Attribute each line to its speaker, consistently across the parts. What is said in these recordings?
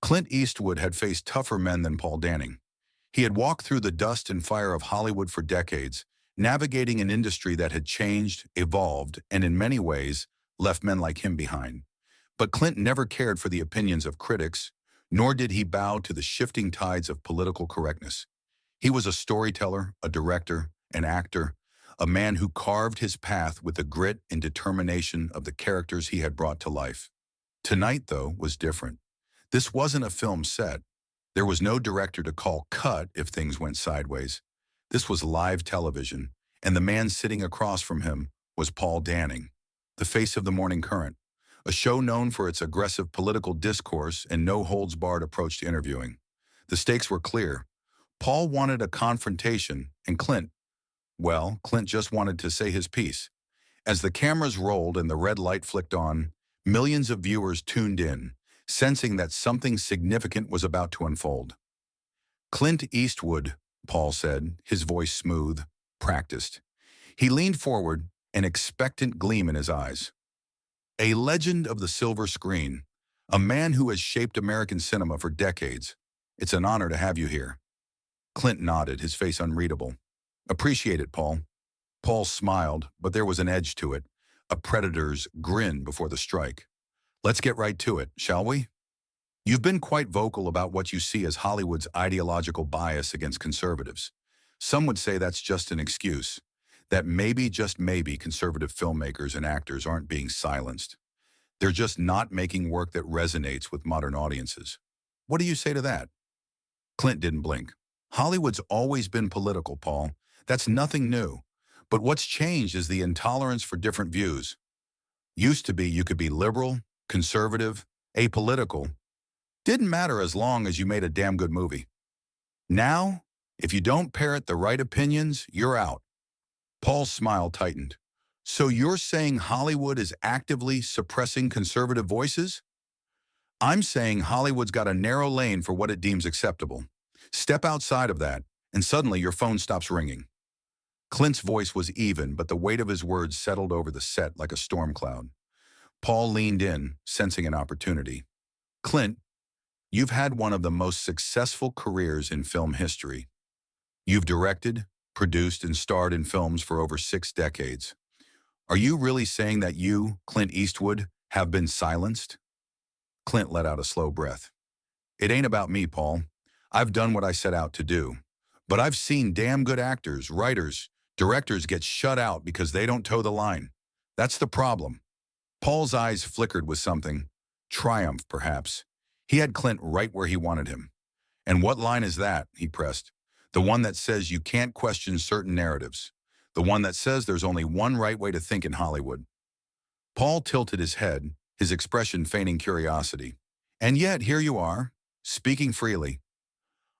Speaker 1: Clint Eastwood had faced tougher men than Paul Danning. He had walked through the dust and fire of Hollywood for decades, navigating an industry that had changed, evolved, and in many ways, left men like him behind. But Clint never cared for the opinions of critics, nor did he bow to the shifting tides of political correctness. He was a storyteller, a director, an actor, a man who carved his path with the grit and determination of the characters he had brought to life. Tonight, though, was different. This wasn't a film set. There was no director to call cut if things went sideways. This was live television, and the man sitting across from him was Paul Danning, the face of the Morning Current, a show known for its aggressive political discourse and no-holds-barred approach to interviewing. The stakes were clear. Paul wanted a confrontation, and Clint just wanted to say his piece. As the cameras rolled and the red light flicked on, millions of viewers tuned in, sensing that something significant was about to unfold. "Clint Eastwood," Paul said, his voice smooth, practiced. He leaned forward, an expectant gleam in his eyes. "A legend of the silver screen, a man who has shaped American cinema for decades. It's an honor to have you here." Clint nodded, his face unreadable. "Appreciate it, Paul." Paul smiled, but there was an edge to it, a predator's grin before the strike. "Let's get right to it, shall we? You've been quite vocal about what you see as Hollywood's ideological bias against conservatives. Some would say that's just an excuse, that maybe, just maybe, conservative filmmakers and actors aren't being silenced. They're just not making work that resonates with modern audiences. What do you say to that?" Clint didn't blink. "Hollywood's always been political, Paul. That's nothing new. But what's changed is the intolerance for different views. Used to be you could be liberal, conservative, apolitical. Didn't matter as long as you made a damn good movie. Now, if you don't parrot the right opinions, you're out." Paul's smile tightened. "So you're saying Hollywood is actively suppressing conservative voices?" "I'm saying Hollywood's got a narrow lane for what it deems acceptable. Step outside of that, and suddenly your phone stops ringing." Clint's voice was even, but the weight of his words settled over the set like a storm cloud. Paul leaned in, sensing an opportunity. "Clint, you've had one of the most successful careers in film history. You've directed, produced, and starred in films for over 6 decades. Are you really saying that you, Clint Eastwood, have been silenced?" Clint let out a slow breath. "It ain't about me, Paul. I've done what I set out to do. But I've seen damn good actors, writers, directors get shut out because they don't toe the line. That's the problem." Paul's eyes flickered with something. Triumph, perhaps. He had Clint right where he wanted him. "And what line is that?" he pressed. "The one that says you can't question certain narratives. The one that says there's only one right way to think in Hollywood." Paul tilted his head, his expression feigning curiosity. "And yet, here you are, speaking freely."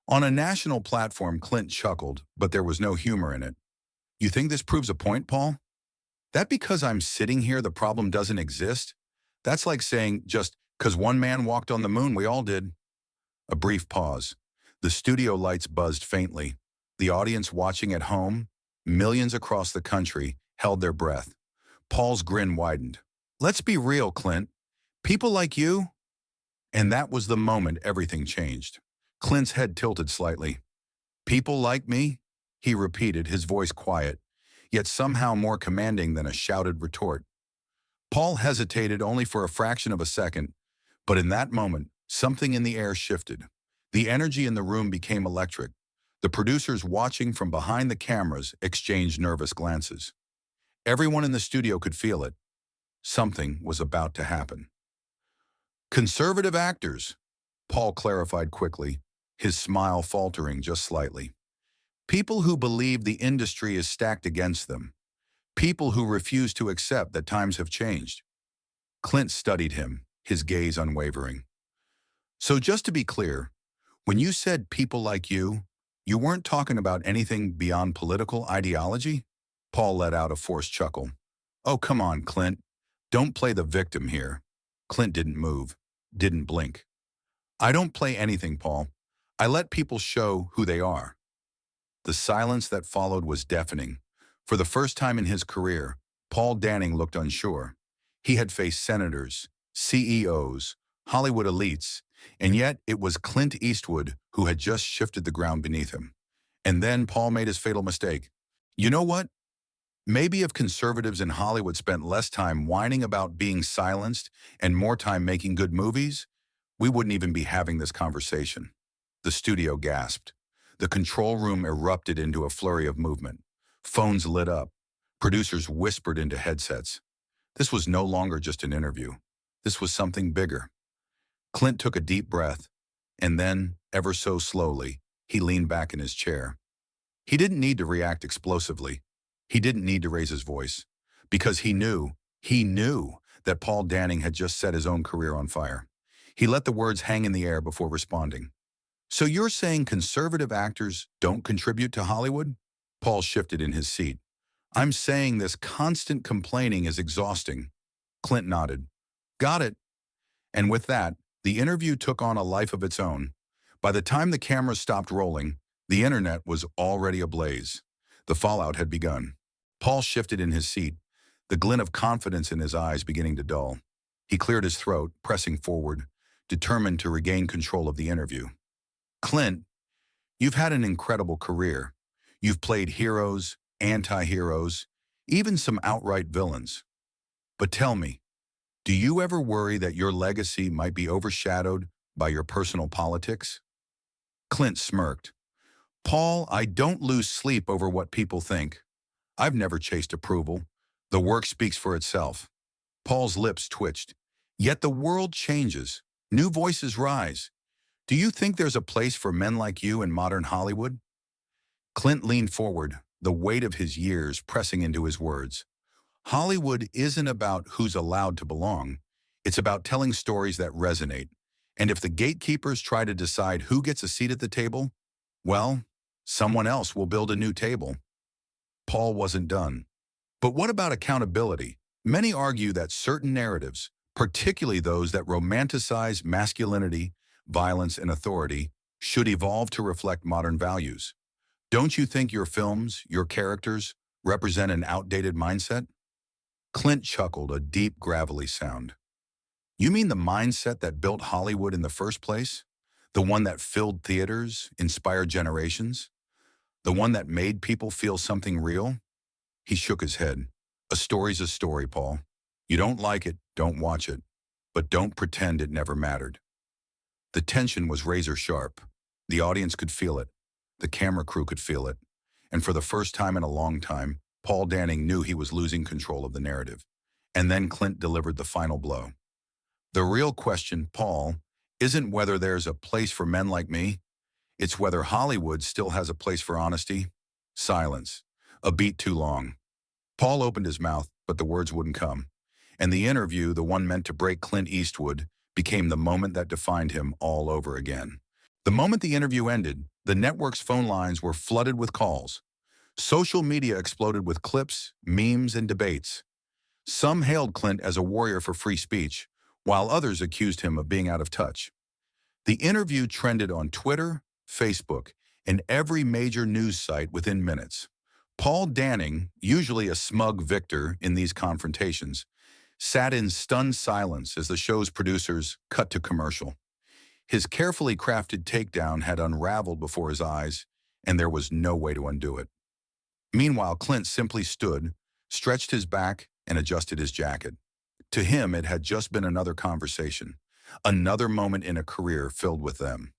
Speaker 1: On a national platform, Clint chuckled, but there was no humor in it. "You think this proves a point, Paul? That because I'm sitting here the problem doesn't exist? That's like saying, just 'cause one man walked on the moon, we all did." A brief pause. The studio lights buzzed faintly. The audience watching at home, millions across the country, held their breath. Paul's grin widened. "Let's be real, Clint. People like you?" And that was the moment everything changed. Clint's head tilted slightly. "People like me?" he repeated, his voice quiet, yet somehow more commanding than a shouted retort. Paul hesitated only for a fraction of a second, but in that moment, something in the air shifted. The energy in the room became electric. The producers watching from behind the cameras exchanged nervous glances. Everyone in the studio could feel it. Something was about to happen. "Conservative actors," Paul clarified quickly, his smile faltering just slightly. "People who believe the industry is stacked against them. People who refuse to accept that times have changed." Clint studied him, his gaze unwavering. "So just to be clear, when you said people like you weren't talking about anything beyond political ideology?" Paul let out a forced chuckle. "Oh, come on, Clint. Don't play the victim here." Clint didn't move, didn't blink. "I don't play anything, Paul. I let people show who they are." The silence that followed was deafening. For the first time in his career, Paul Danning looked unsure. He had faced senators, CEOs, Hollywood elites, And yet it was Clint Eastwood who had just shifted the ground beneath him. And then Paul made his fatal mistake. You know what? Maybe if conservatives in Hollywood spent less time whining about being silenced and more time making good movies, we wouldn't even be having this conversation. The studio gasped. The control room erupted into a flurry of movement. Phones lit up. Producers whispered into headsets. This was no longer just an interview. This was something bigger. Clint took a deep breath, and then, ever so slowly, he leaned back in his chair. He didn't need to react explosively. He didn't need to raise his voice, because he knew that Paul Danning had just set his own career on fire. He let the words hang in the air before responding. So you're saying conservative actors don't contribute to Hollywood? Paul shifted in his seat. I'm saying this constant complaining is exhausting. Clint nodded. Got it. And with that, the interview took on a life of its own. By the time the cameras stopped rolling, the internet was already ablaze. The fallout had begun. Paul shifted in his seat, the glint of confidence in his eyes beginning to dull. He cleared his throat, pressing forward, determined to regain control of the interview. Clint, you've had an incredible career. You've played heroes, anti-heroes, even some outright villains. But tell me, do you ever worry that your legacy might be overshadowed by your personal politics? Clint smirked. Paul, I don't lose sleep over what people think. I've never chased approval. The work speaks for itself. Paul's lips twitched. Yet the world changes. New voices rise. Do you think there's a place for men like you in modern Hollywood? Clint leaned forward, the weight of his years pressing into his words. Hollywood isn't about who's allowed to belong. It's about telling stories that resonate. And if the gatekeepers try to decide who gets a seat at the table, well, someone else will build a new table. Paul wasn't done. But what about accountability? Many argue that certain narratives, particularly those that romanticize masculinity, violence, and authority, should evolve to reflect modern values. Don't you think your films, your characters, represent an outdated mindset? Clint chuckled, a deep, gravelly sound. You mean the mindset that built Hollywood in the first place? The one that filled theaters, inspired generations? The one that made people feel something real? He shook his head. A story's a story, Paul. You don't like it, don't watch it. But don't pretend it never mattered. The tension was razor sharp. The audience could feel it. The camera crew could feel it. And for the first time in a long time, Paul Danning knew he was losing control of the narrative. And then Clint delivered the final blow. The real question, Paul, isn't whether there's a place for men like me. It's whether Hollywood still has a place for honesty. Silence. A beat too long. Paul opened his mouth, but the words wouldn't come. And the interview, the one meant to break Clint Eastwood, became the moment that defined him all over again. The moment the interview ended, the network's phone lines were flooded with calls. Social media exploded with clips, memes, and debates. Some hailed Clint as a warrior for free speech, while others accused him of being out of touch. The interview trended on Twitter, Facebook, and every major news site within minutes. Paul Danning, usually a smug victor in these confrontations, sat in stunned silence as the show's producers cut to commercial. His carefully crafted takedown had unraveled before his eyes, and there was no way to undo it. Meanwhile, Clint simply stood, stretched his back, and adjusted his jacket. To him, it had just been another conversation, another moment in a career filled with them.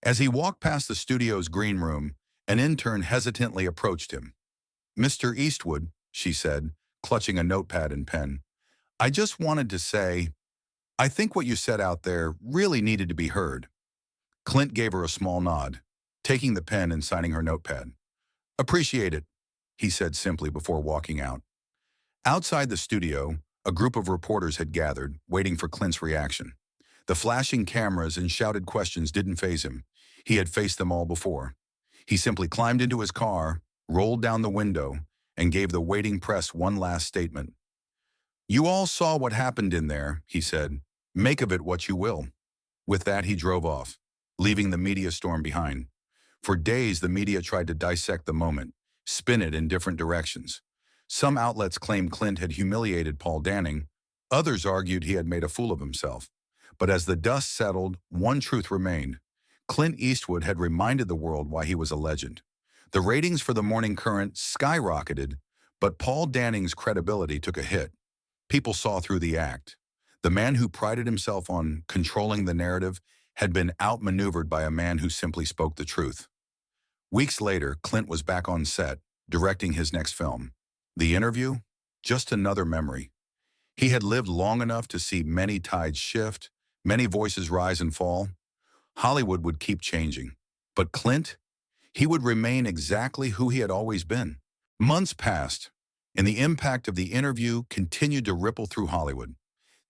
Speaker 1: As he walked past the studio's green room, an intern hesitantly approached him. Mr. Eastwood, she said, clutching a notepad and pen, I just wanted to say, I think what you said out there really needed to be heard. Clint gave her a small nod, taking the pen and signing her notepad. Appreciate it, he said simply before walking out. Outside the studio, a group of reporters had gathered, waiting for Clint's reaction. The flashing cameras and shouted questions didn't faze him. He had faced them all before. He simply climbed into his car, rolled down the window, and gave the waiting press one last statement. You all saw what happened in there, he said. Make of it what you will. With that, he drove off, leaving the media storm behind. For days, the media tried to dissect the moment, spin it in different directions. Some outlets claimed Clint had humiliated Paul Danning. Others argued he had made a fool of himself. But as the dust settled, one truth remained. Clint Eastwood had reminded the world why he was a legend. The ratings for the Morning Current skyrocketed, but Paul Danning's credibility took a hit. People saw through the act. The man who prided himself on controlling the narrative had been outmaneuvered by a man who simply spoke the truth. Weeks later, Clint was back on set, directing his next film. The Interview? Just another memory. He had lived long enough to see many tides shift, many voices rise and fall. Hollywood would keep changing. But Clint? He would remain exactly who he had always been. Months passed, and the impact of The Interview continued to ripple through Hollywood.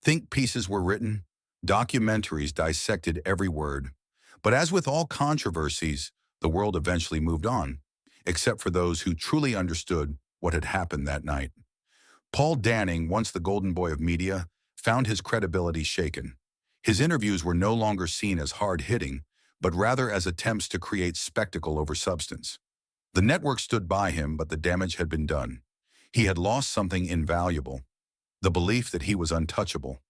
Speaker 1: Think pieces were written, documentaries dissected every word. But as with all controversies, the world eventually moved on, except for those who truly understood what had happened that night. Paul Danning, once the golden boy of media, found his credibility shaken. His interviews were no longer seen as hard-hitting, but rather as attempts to create spectacle over substance. The network stood by him, but the damage had been done. He had lost something invaluable, the belief that he was untouchable.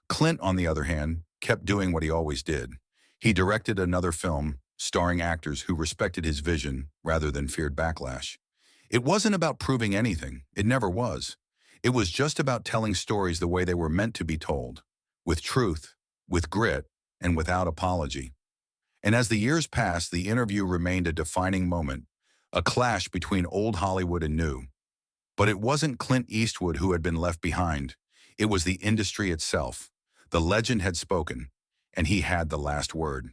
Speaker 1: Clint, on the other hand, kept doing what he always did. He directed another film, starring actors who respected his vision rather than feared backlash. It wasn't about proving anything. It never was. It was just about telling stories the way they were meant to be told, with truth, with grit, and without apology. And as the years passed, The Interview remained a defining moment, a clash between old Hollywood and new. But it wasn't Clint Eastwood who had been left behind. It was the industry itself. The legend had spoken, and he had the last word.